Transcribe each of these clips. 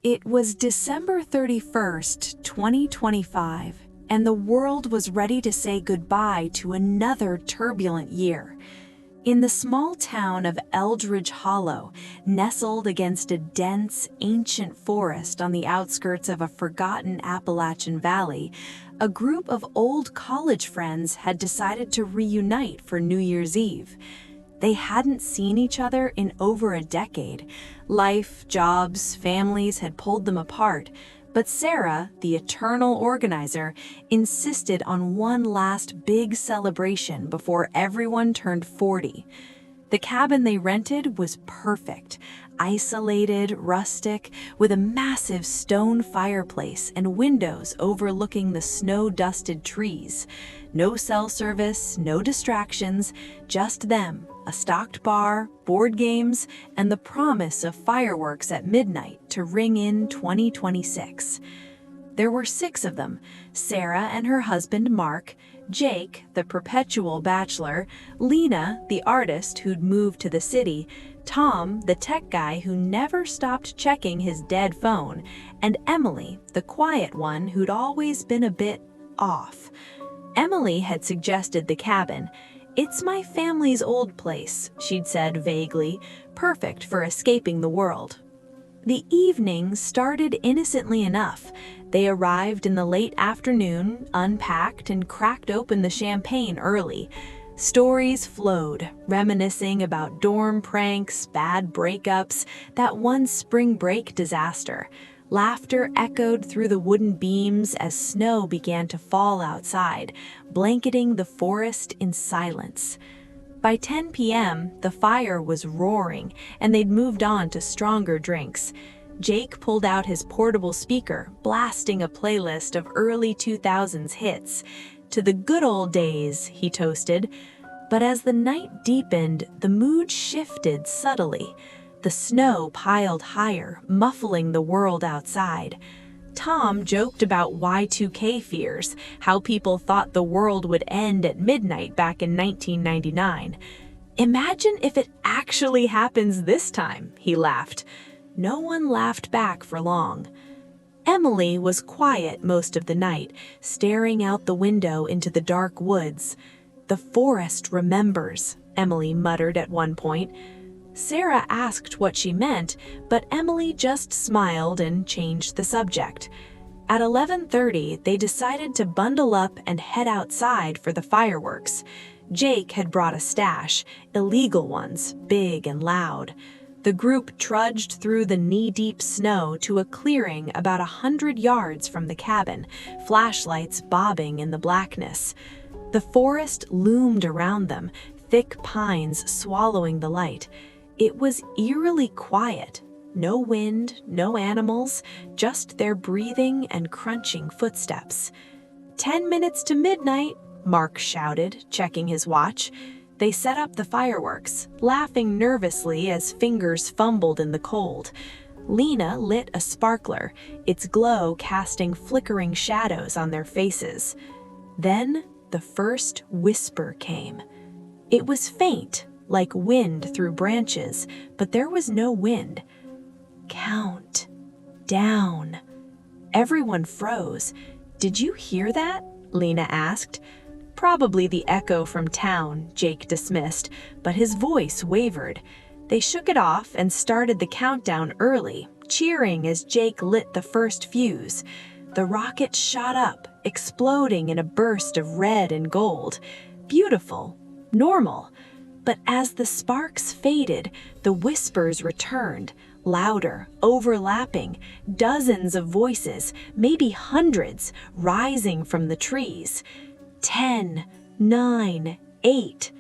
It was December 31st, 2025, and the world was ready to say goodbye to another turbulent year. In the small town of Eldridge Hollow, nestled against a dense, ancient forest on the outskirts of a forgotten Appalachian valley, a group of old college friends had decided to reunite for New Year's Eve. They hadn't seen each other in over a decade. Life, jobs, families had pulled them apart, but Sarah, the eternal organizer, insisted on one last big celebration before everyone turned 40. The cabin they rented was perfect, isolated, rustic, with a massive stone fireplace and windows overlooking the snow-dusted trees. No cell service, no distractions, just them, a stocked bar, board games, and the promise of fireworks at midnight to ring in 2026. There were 6 of them: Sarah and her husband Mark, Jake, the perpetual bachelor, Lena, the artist who'd moved to the city, Tom, the tech guy who never stopped checking his dead phone, and Emily, the quiet one who'd always been a bit off. Emily had suggested the cabin. "It's my family's old place," she'd said vaguely, perfect for escaping the world. The evening started innocently enough. They arrived in the late afternoon, unpacked, and cracked open the champagne early. Stories flowed, reminiscing about dorm pranks, bad breakups, that one spring break disaster. Laughter echoed through the wooden beams as snow began to fall outside, blanketing the forest in silence. By 10 p.m., the fire was roaring, and they'd moved on to stronger drinks. Jake pulled out his portable speaker, blasting a playlist of early 2000s hits. "To the good old days," he toasted. But as the night deepened, the mood shifted subtly. The snow piled higher, muffling the world outside. Tom joked about Y2K fears, how people thought the world would end at midnight back in 1999. "Imagine if it actually happens this time," he laughed. No one laughed back for long. Emily was quiet most of the night, staring out the window into the dark woods. "The forest remembers," Emily muttered at one point. Sarah asked what she meant, but Emily just smiled and changed the subject. At 11:30, they decided to bundle up and head outside for the fireworks. Jake had brought a stash, illegal ones, big and loud. The group trudged through the knee-deep snow to a clearing about 100 yards from the cabin, flashlights bobbing in the blackness. The forest loomed around them, thick pines swallowing the light. It was eerily quiet. No wind, no animals, just their breathing and crunching footsteps. 10 minutes to midnight," Mark shouted, checking his watch. They set up the fireworks, laughing nervously as fingers fumbled in the cold. Lena lit a sparkler, its glow casting flickering shadows on their faces. Then the first whisper came. It was faint, like wind through branches, but there was no wind. "Count down." Everyone froze. "Did you hear that?" Lena asked. "Probably the echo from town," Jake dismissed, but his voice wavered. They shook it off and started the countdown early, cheering as Jake lit the first fuse. The rocket shot up, exploding in a burst of red and gold. Beautiful, normal. But as the sparks faded, the whispers returned, louder, overlapping, dozens of voices, maybe hundreds, rising from the trees. 10, 9, 8.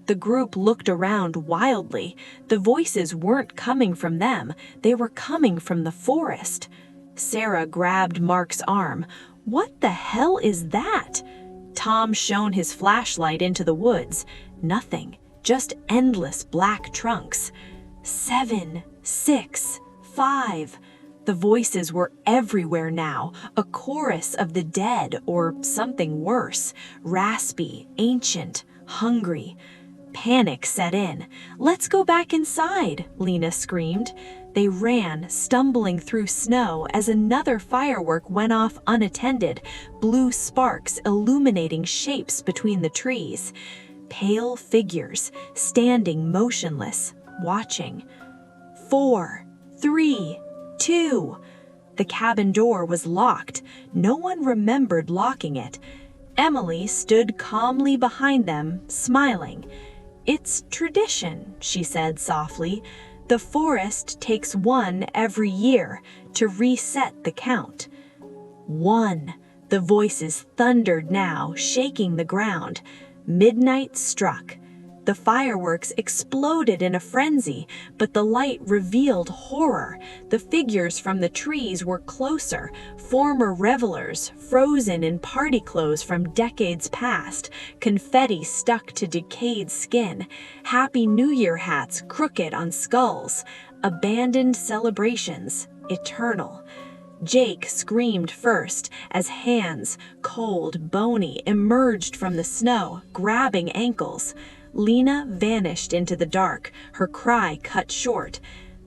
The group looked around wildly. The voices weren't coming from them, they were coming from the forest. Sarah grabbed Mark's arm. "What the hell is that?" Tom shone his flashlight into the woods. Nothing. Just endless black trunks. 7, 6, 5. The voices were everywhere now, a chorus of the dead or something worse, raspy, ancient, hungry. Panic set in. "Let's go back inside," Lena screamed. They ran, stumbling through snow as another firework went off unattended, blue sparks illuminating shapes between the trees. Pale figures, standing motionless, watching. 4, 3, 2. The cabin door was locked. No one remembered locking it. Emily stood calmly behind them, smiling. "It's tradition," she said softly. "The forest takes one every year to reset the count." 1. The voices thundered now, shaking the ground. Midnight struck. The fireworks exploded in a frenzy, but the light revealed horror. The figures from the trees were closer, former revelers, frozen in party clothes from decades past, confetti stuck to decayed skin, Happy New Year hats crooked on skulls, abandoned celebrations, eternal. Jake screamed first as hands, cold, bony, emerged from the snow, grabbing ankles. Lena vanished into the dark, her cry cut short.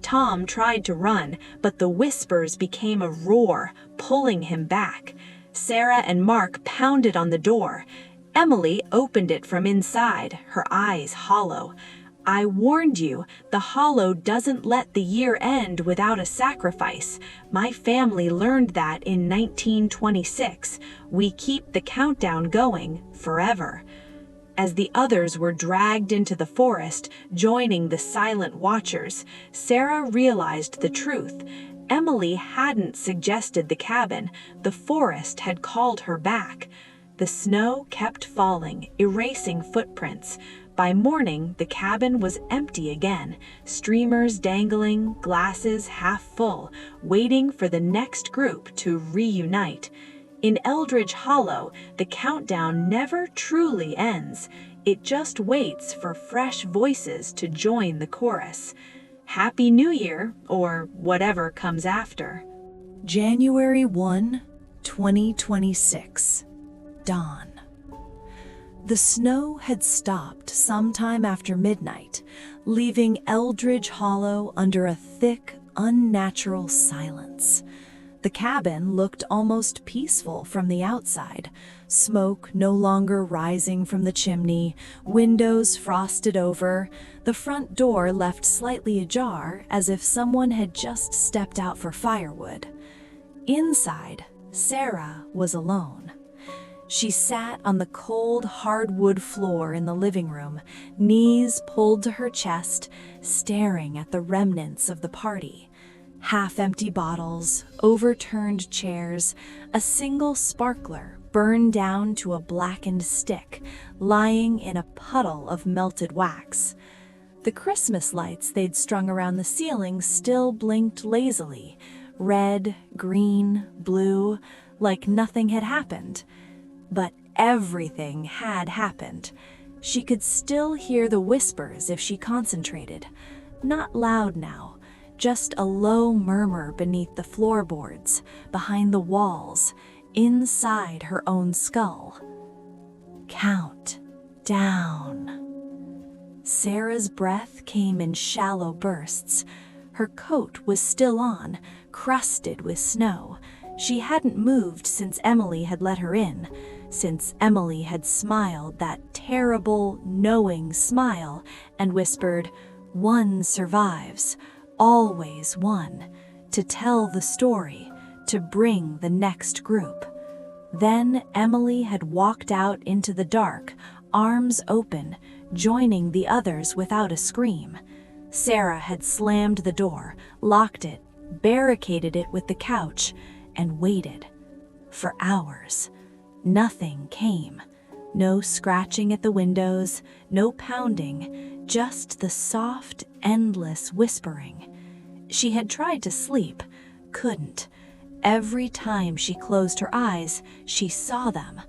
Tom tried to run, but the whispers became a roar, pulling him back. Sarah and Mark pounded on the door. Emily opened it from inside, her eyes hollow. "I warned you, the hollow doesn't let the year end without a sacrifice. My family learned that in 1926. We keep the countdown going forever." As the others were dragged into the forest, joining the silent watchers, Sarah realized the truth. Emily hadn't suggested the cabin. The forest had called her back. The snow kept falling, erasing footprints. By morning, the cabin was empty again, streamers dangling, glasses half full, waiting for the next group to reunite. In Eldridge Hollow, the countdown never truly ends. It just waits for fresh voices to join the chorus. Happy New Year, or whatever comes after. January 1, 2026. Dawn. The snow had stopped sometime after midnight, leaving Eldridge Hollow under a thick, unnatural silence. The cabin looked almost peaceful from the outside, smoke no longer rising from the chimney, windows frosted over, the front door left slightly ajar as if someone had just stepped out for firewood. Inside, Sarah was alone. She sat on the cold hardwood floor in the living room, knees pulled to her chest, staring at the remnants of the party. Half-empty bottles, overturned chairs, a single sparkler burned down to a blackened stick, lying in a puddle of melted wax. The Christmas lights they'd strung around the ceiling still blinked lazily, red, green, blue, like nothing had happened. But everything had happened. She could still hear the whispers if she concentrated. Not loud now, just a low murmur beneath the floorboards, behind the walls, inside her own skull. Count down. Sarah's breath came in shallow bursts. Her coat was still on, crusted with snow. She hadn't moved since Emily had let her in, since Emily had smiled that terrible, knowing smile and whispered, "One survives, always one, to tell the story, to bring the next group." Then Emily had walked out into the dark, arms open, joining the others without a scream. Sarah had slammed the door, locked it, barricaded it with the couch, and waited. For hours. Nothing came. No scratching at the windows, no pounding, just the soft, endless whispering. She had tried to sleep, couldn't. Every time she closed her eyes, she saw them.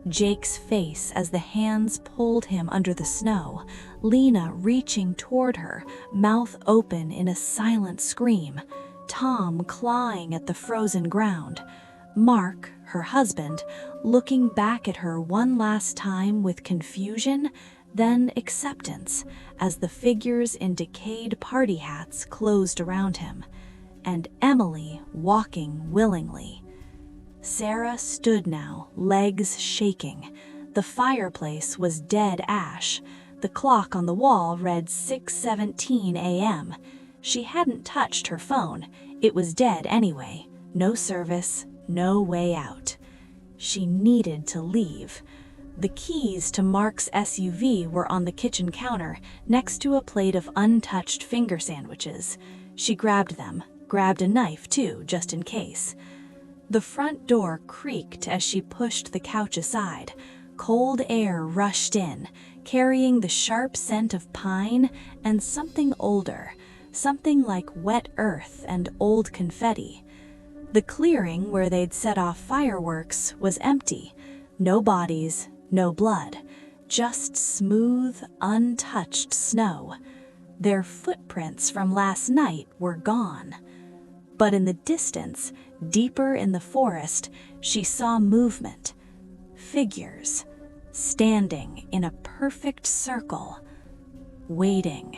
Jake's face as the hands pulled him under the snow, Lena reaching toward her, mouth open in a silent scream, Tom clawing at the frozen ground, Mark, her husband, looking back at her one last time with confusion, then acceptance as the figures in decayed party hats closed around him, and Emily walking willingly. Sarah stood now, legs shaking. The fireplace was dead ash. The clock on the wall read 6:17 a.m. She hadn't touched her phone. It was dead anyway. No service, no way out. She needed to leave. The keys to Mark's SUV were on the kitchen counter, next to a plate of untouched finger sandwiches. She grabbed them, grabbed a knife too, just in case. The front door creaked as she pushed the couch aside. Cold air rushed in, carrying the sharp scent of pine and something older, something like wet earth and old confetti. The clearing where they'd set off fireworks was empty. No bodies, no blood, just smooth, untouched snow. Their footprints from last night were gone. But in the distance, deeper in the forest, she saw movement. Figures, standing in a perfect circle, waiting.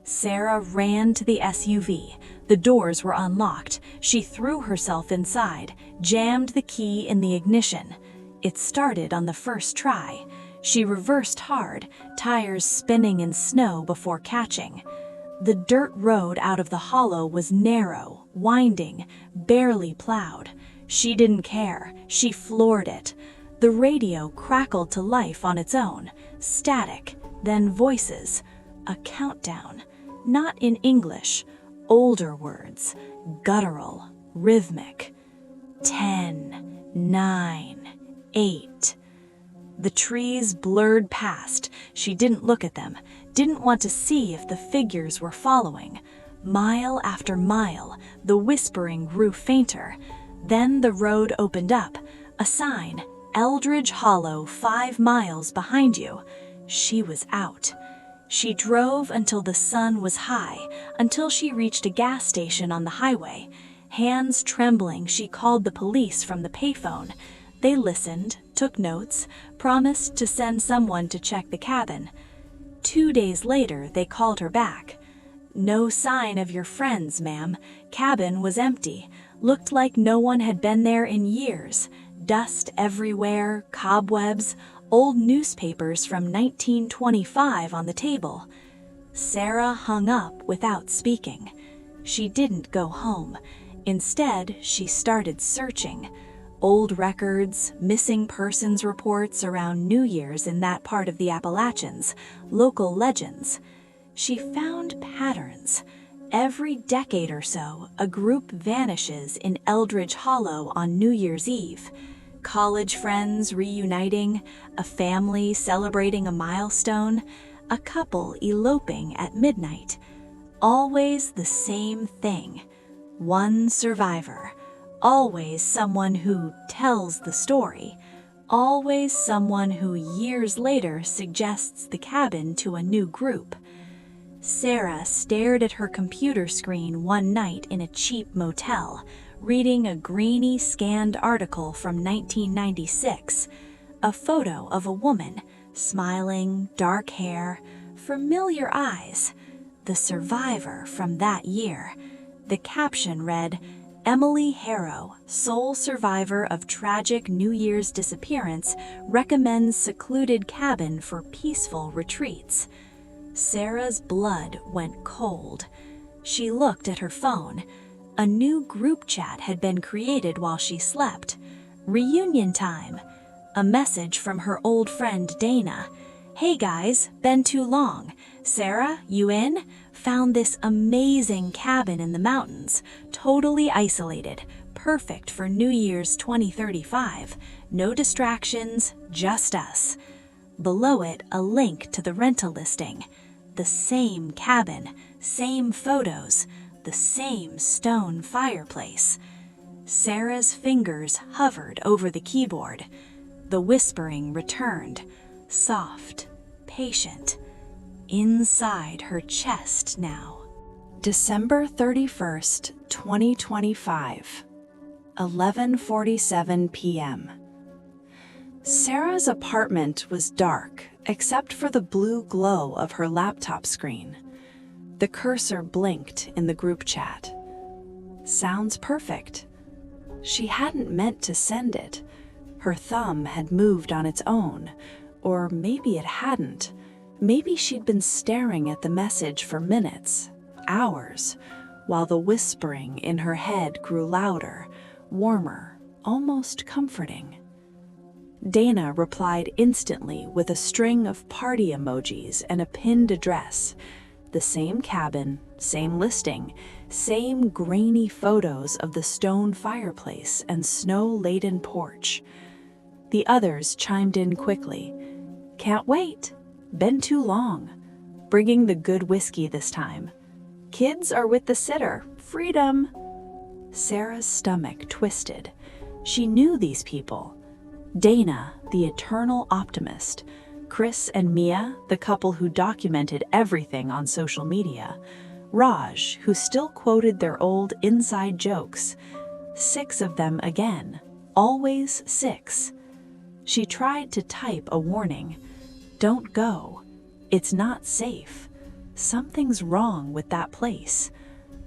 Sarah ran to the SUV. The doors were unlocked. She threw herself inside, jammed the key in the ignition. It started on the first try. She reversed hard, tires spinning in snow before catching. The dirt road out of the hollow was narrow, winding, barely plowed. She didn't care. She floored it. The radio crackled to life on its own. Static, then voices. A countdown. Not in English. Older words. Guttural, rhythmic. 10, 9, 8. The trees blurred past. She didn't look at them, didn't want to see if the figures were following. Mile after mile, the whispering grew fainter. Then the road opened up. A sign, Eldridge Hollow, 5 miles behind you. She was out. She drove until the sun was high, until she reached a gas station on the highway. Hands trembling, she called the police from the payphone. They listened, took notes, promised to send someone to check the cabin. 2 days later, they called her back. No sign of your friends, ma'am. Cabin was empty. Looked like no one had been there in years. Dust everywhere, cobwebs, old newspapers from 1925 on the table. Sarah hung up without speaking. She didn't go home. Instead, she started searching. Old records, missing persons reports around New Year's in that part of the Appalachians, local legends. She found patterns. Every decade or so, a group vanishes in Eldridge Hollow on New Year's Eve. College friends reuniting, a family celebrating a milestone, a couple eloping at midnight. Always the same thing. One survivor. Always someone who tells the story. Always someone who years later suggests the cabin to a new group. Sarah stared at her computer screen one night in a cheap motel, reading a grainy scanned article from 1996. A photo of a woman, smiling, dark hair, familiar eyes. The survivor from that year. The caption read, Emily Harrow, sole survivor of tragic New Year's disappearance, recommends secluded cabin for peaceful retreats. Sarah's blood went cold. She looked at her phone. A new group chat had been created while she slept. Reunion time. A message from her old friend Dana. Hey guys, been too long. Sarah, you in? Found this amazing cabin in the mountains, totally isolated, perfect for New Year's 2035. No distractions, just us. Below it, a link to the rental listing. The same cabin, same photos, the same stone fireplace. Sarah's fingers hovered over the keyboard. The whispering returned, soft, patient, inside her chest now. December 31st, 2025, 11:47 p.m. Sarah's apartment was dark except for the blue glow of her laptop screen. The cursor blinked in the group chat. Sounds perfect. She hadn't meant to send it. Her thumb had moved on its own, or maybe it hadn't. Maybe she'd been staring at the message for minutes, hours, while the whispering in her head grew louder, warmer, almost comforting. Dana replied instantly with a string of party emojis and a pinned address. The same cabin, same listing, same grainy photos of the stone fireplace and snow-laden porch. The others chimed in quickly. Can't wait. Been too long. Bringing the good whiskey this time. Kids are with the sitter. Freedom. Sarah's stomach twisted. She knew these people. Dana, the eternal optimist. Chris and Mia, the couple who documented everything on social media. Raj, who still quoted their old inside jokes. 6 of them again. Always 6. She tried to type a warning. Don't go. It's not safe. Something's wrong with that place.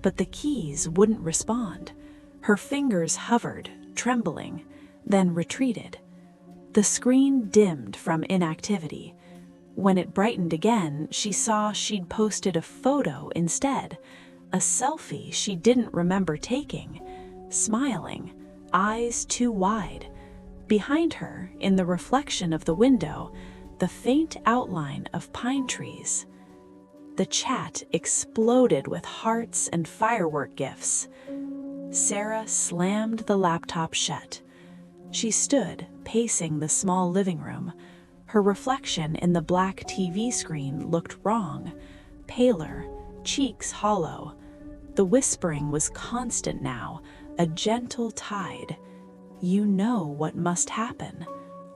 But the keys wouldn't respond. Her fingers hovered, trembling, then retreated. The screen dimmed from inactivity. When it brightened again, she saw she'd posted a photo instead, a selfie she didn't remember taking, smiling, eyes too wide. Behind her, in the reflection of the window, the faint outline of pine trees. The chat exploded with hearts and firework gifts. Sarah slammed the laptop shut. She stood, pacing the small living room. Her reflection in the black TV screen looked wrong, paler, cheeks hollow. The whispering was constant now, a gentle tide. You know what must happen.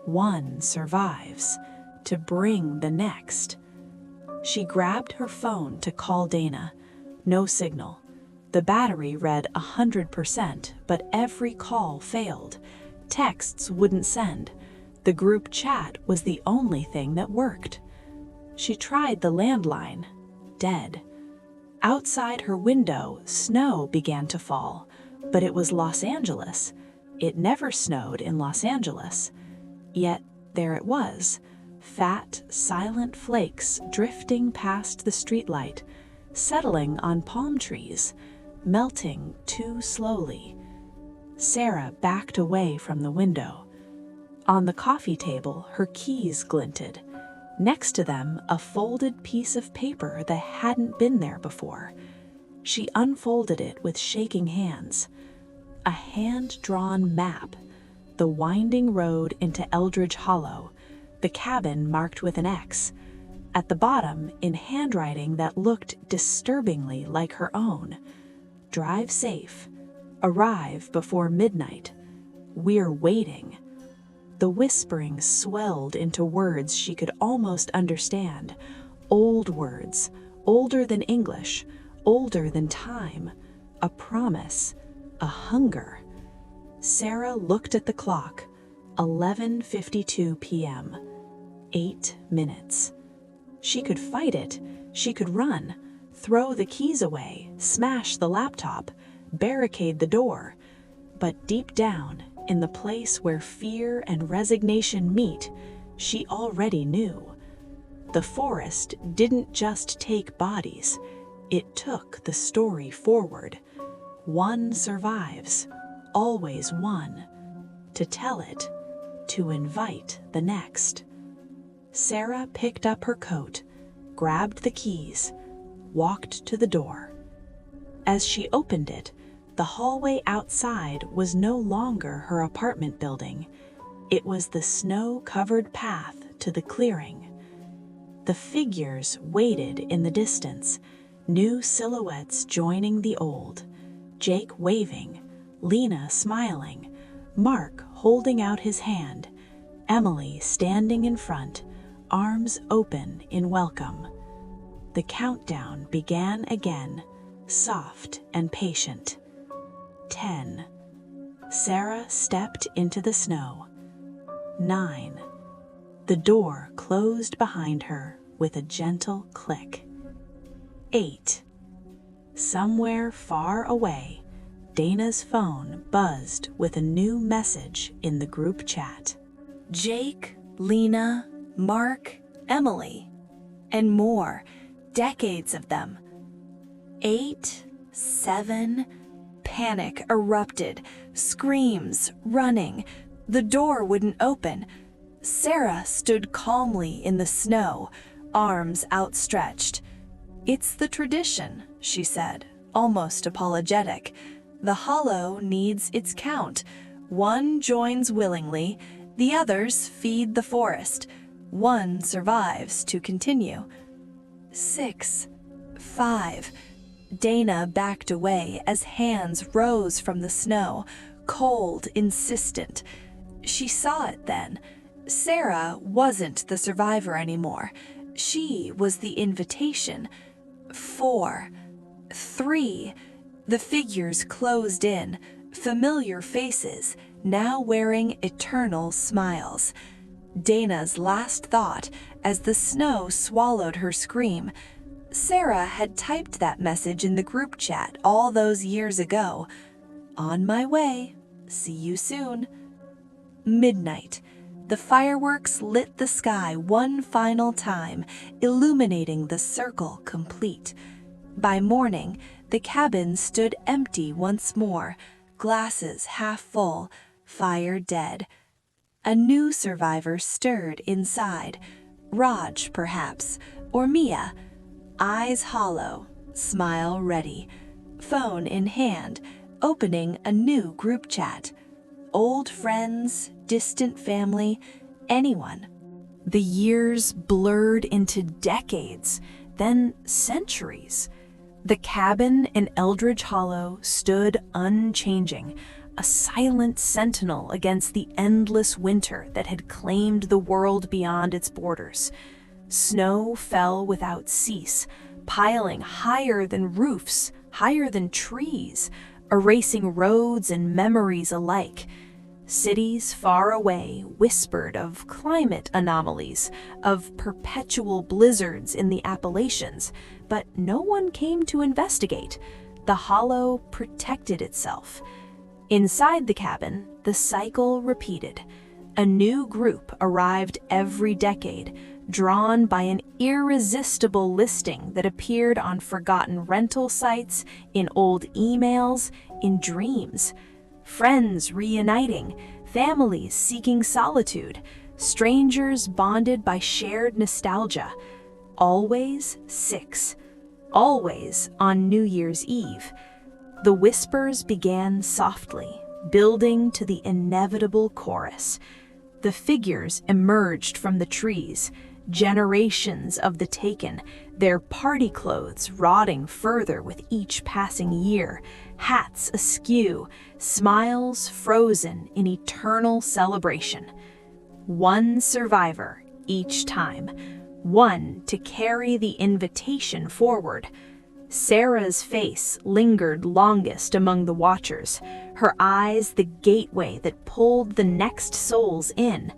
One survives, to bring the next. She grabbed her phone to call Dana. No signal. The battery read 100%, but every call failed. Texts wouldn't send. The group chat was the only thing that worked. She tried the landline. Dead. Outside her window, snow began to fall, but it was Los Angeles. It never snowed in Los Angeles. Yet there it was, fat, silent flakes drifting past the streetlight, settling on palm trees, melting too slowly. Sarah backed away from the window. On the coffee table, her keys glinted. Next to them, a folded piece of paper that hadn't been there before. She unfolded it with shaking hands. A hand-drawn map. The winding road into Eldridge Hollow. The cabin marked with an X. At the bottom, in handwriting that looked disturbingly like her own. Drive safe. Arrive before midnight. We're waiting. The whispering swelled into words she could almost understand. Old words, older than English, older than time. A promise, a hunger. Sarah looked at the clock. 11:52 p.m. 8 minutes. She could fight it. She could run, throw the keys away, smash the laptop, barricade the door. But deep down, in the place where fear and resignation meet, she already knew. The forest didn't just take bodies, it took the story forward. One survives, always one. To tell it, to invite the next. Sarah picked up her coat, grabbed the keys, walked to the door. As she opened it, the hallway outside was no longer her apartment building. It was the snow-covered path to the clearing. The figures waited in the distance, new silhouettes joining the old. Jake waving, Lena smiling, Mark holding out his hand, Emily standing in front, arms open in welcome. The countdown began again, soft and patient. 10. Sarah stepped into the snow. 9. The door closed behind her with a gentle click. 8. Somewhere far away, Dana's phone buzzed with a new message in the group chat. Jake, Lena, Mark, Emily, and more, decades of them. 8, 7, panic erupted, screams, running. The door wouldn't open. Sarah stood calmly in the snow, arms outstretched. "It's the tradition," she said, almost apologetic. "The hollow needs its count. One joins willingly, the others feed the forest. One survives to continue." 6, 5. Dana backed away as hands rose from the snow, cold, insistent. She saw it then. Sarah wasn't the survivor anymore. She was the invitation. 4, 3. The figures closed in, familiar faces, now wearing eternal smiles. Dana's last thought, as the snow swallowed her scream. Sarah had typed that message in the group chat all those years ago. "On my way. See you soon." Midnight. The fireworks lit the sky one final time, illuminating the circle complete. By morning, the cabin stood empty once more, glasses half full, fire dead. A new survivor stirred inside. Raj, perhaps, or Mia. Eyes hollow, smile ready, phone in hand, opening a new group chat. Old friends, distant family, anyone. The years blurred into decades, then centuries. The cabin in Eldridge Hollow stood unchanging, a silent sentinel against the endless winter that had claimed the world beyond its borders. Snow fell without cease, piling higher than roofs, higher than trees, erasing roads and memories alike. Cities far away whispered of climate anomalies, of perpetual blizzards in the Appalachians, but no one came to investigate. The hollow protected itself. Inside the cabin, the cycle repeated. A new group arrived every decade, drawn by an irresistible listing that appeared on forgotten rental sites, in old emails, in dreams. Friends reuniting, families seeking solitude, strangers bonded by shared nostalgia. Always 6, always on New Year's Eve. The whispers began softly, building to the inevitable chorus. The figures emerged from the trees, generations of the taken, their party clothes rotting further with each passing year, hats askew, smiles frozen in eternal celebration. One survivor each time, one to carry the invitation forward. Sarah's face lingered longest among the watchers, her eyes the gateway that pulled the next souls in.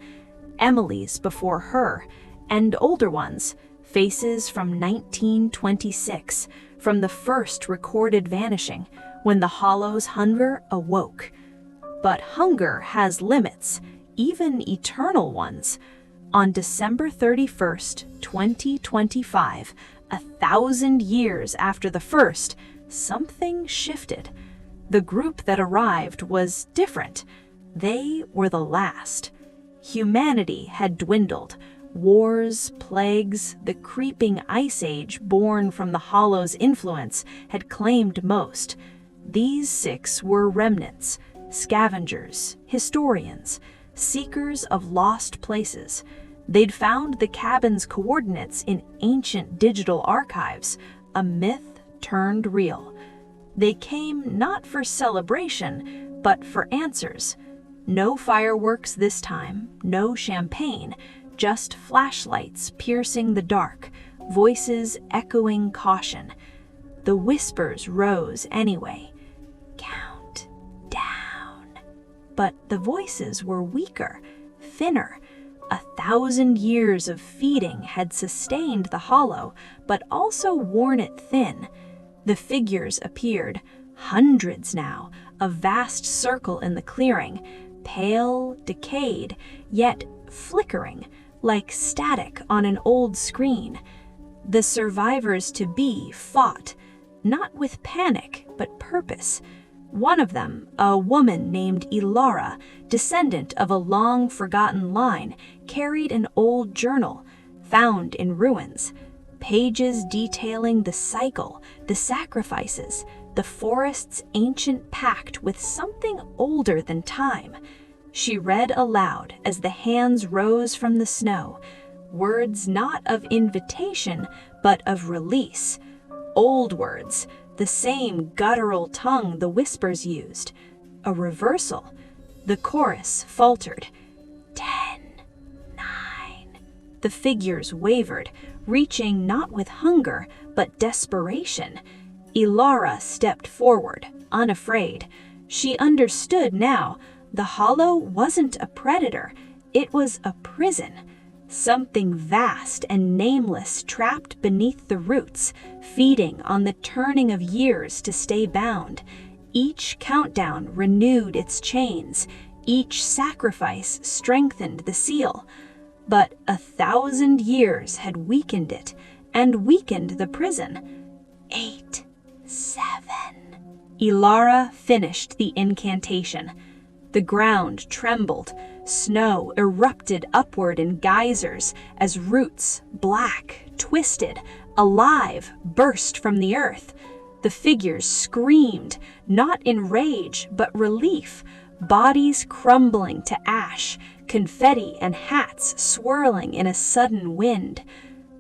Emily's before her, and older ones, faces from 1926, from the first recorded vanishing, when the hollow's hunger awoke. But hunger has limits, even eternal ones. On December 31st, 2025, 1,000 years after the first, something shifted. The group that arrived was different. They were the last. Humanity had dwindled. Wars, plagues, the creeping ice age born from the hollow's influence had claimed most. These 6 were remnants, scavengers, historians, seekers of lost places. They'd found the cabin's coordinates in ancient digital archives, a myth turned real. They came not for celebration, but for answers. No fireworks this time, no champagne, just flashlights piercing the dark, voices echoing caution. The whispers rose anyway. Count down. But the voices were weaker, thinner. 1,000 years of feeding had sustained the hollow, but also worn it thin. The figures appeared, hundreds now, a vast circle in the clearing, pale, decayed, yet flickering, like static on an old screen. The survivors-to-be fought, not with panic, but purpose. One of them, a woman named Ilara, descendant of a long-forgotten line, carried an old journal, found in ruins. Pages detailing the cycle, the sacrifices, the forest's ancient pact with something older than time. She read aloud as the hands rose from the snow, words not of invitation, but of release. Old words, the same guttural tongue the whispers used. A reversal. The chorus faltered. 10, 9. The figures wavered, reaching not with hunger, but desperation. Ilara stepped forward, unafraid. She understood now. The hollow wasn't a predator. It was a prison. Something vast and nameless trapped beneath the roots, feeding on the turning of years to stay bound. Each countdown renewed its chains. Each sacrifice strengthened the seal. But 1,000 years had weakened it, and weakened the prison. 8, 7. Ilara finished the incantation. The ground trembled. Snow erupted upward in geysers as roots, black, twisted, alive, burst from the earth. The figures screamed, not in rage, but relief, bodies crumbling to ash, confetti and hats swirling in a sudden wind.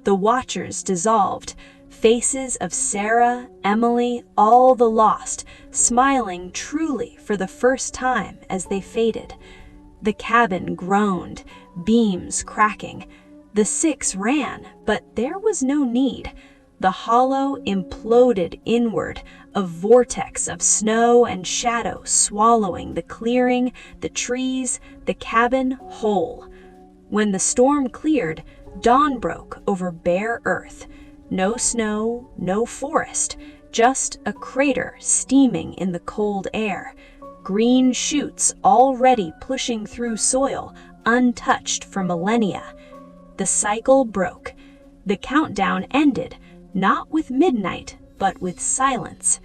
The watchers dissolved, faces of Sarah, Emily, all the lost, smiling truly for the first time as they faded. The cabin groaned, beams cracking. The 6 ran, but there was no need. The hollow imploded inward, a vortex of snow and shadow swallowing the clearing, the trees, the cabin whole. When the storm cleared, dawn broke over bare earth. No snow, no forest, just a crater steaming in the cold air. Green shoots already pushing through soil, untouched for millennia. The cycle broke. The countdown ended, not with midnight, but with silence.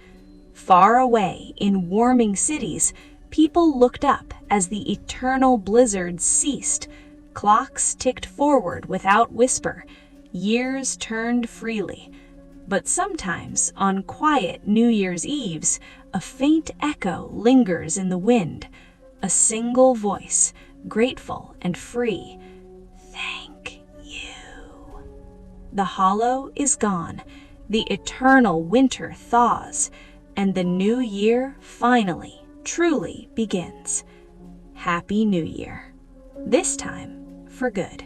Far away, in warming cities, people looked up as the eternal blizzards ceased. Clocks ticked forward without whisper. Years turned freely. But sometimes, on quiet New Year's Eves, a faint echo lingers in the wind. A single voice, grateful and free. Thank you. The hollow is gone. The eternal winter thaws. And the new year finally, truly begins. Happy New Year. This time, for good.